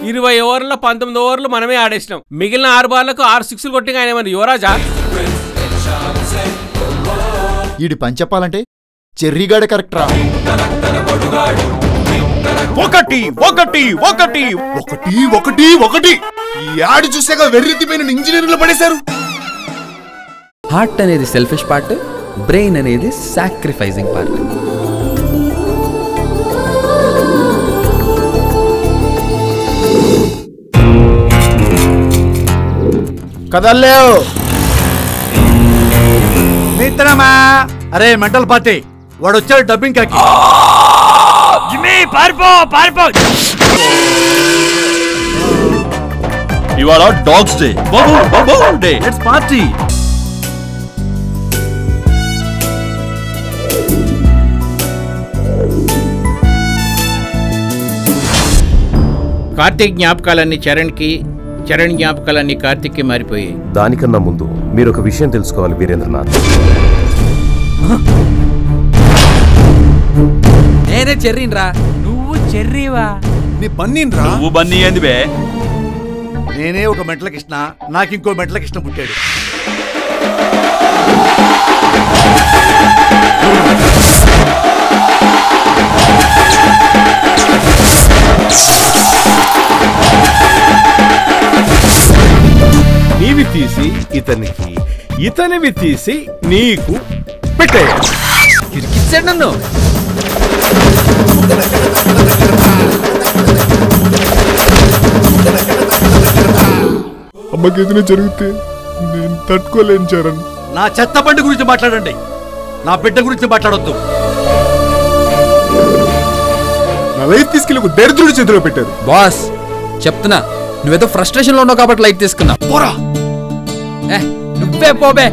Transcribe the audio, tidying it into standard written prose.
20 ఓవర్లలో 19 ఓవర్లు మనమే ఆడేసినాం. మిగిలిన 6 బాళ్లకు 6 సిక్స్లు కొట్టి ఆయన ఏమన్నా యువరాజా? ఈడి పని చెప్పాలంటే చెర్రీగాడే కరెక్టరా. ఒకటి ఒకటి ఒకటి ఒకటి ఒకటి ఒకటి ఈ యాడ్ చూసాక వెర్రెత్తిపోయిన ఇంజనీర్లు పడేశారు. హార్ట్ అనేది సెల్ఫిష్ పార్ట్, బ్రెయిన్ అనేది సాక్రిఫైజింగ్ పార్ట్. కదల్లేవు మిత్రమా. అరే మెంటల్ పార్టీ వాడు వచ్చాడు డబ్బింగ్ కాకి. పారిపో పారిపో. ఇవాళ dogs day, day. Let's party. Karthik జ్ఞాపకాలన్నీ చరణ్కి, చరణ్ జ్ఞాపకాలన్నీ కార్తీక్కి మారిపోయాయి. దానికన్నా ముందు మీరు ఒక విషయం తెలుసుకోవాలి వీరేంద్రనాథ్. నేనే చెర్రీన్రా. నువ్వు చెర్రీవా? నీ బన్నీన్రా. నువ్వు బన్నీ ఏంది బే? నేనే ఒక మెంటల కృష్ణ, నాకు ఇంకో మెంటల కృష్ణ పుట్టాడు. నీవి తీసి ఇతనికి, ఇతనివి తీసి నీకు పెట్టేయాలి. ఇరికిచ్చాడు నన్ను. అమ్మకి ఏదైనా జరిగితే నేను తట్టుకోలేను చరణ్. నా చెత్త బండి గురించి మాట్లాడండి, నా బిడ్డ గురించి మాట్లాడొద్దు. నా లైఫ్ తీసుకెళ్ళి ఒక దరిద్రుడి చేతిలో పెట్టారు. బాస్ చెప్తున్నా, నువ్వేదో ఫ్రస్ట్రేషన్ లో ఉన్నావు కాబట్టి లైట్ తీసుకున్నా. పోరా. నువ్వే పోబే.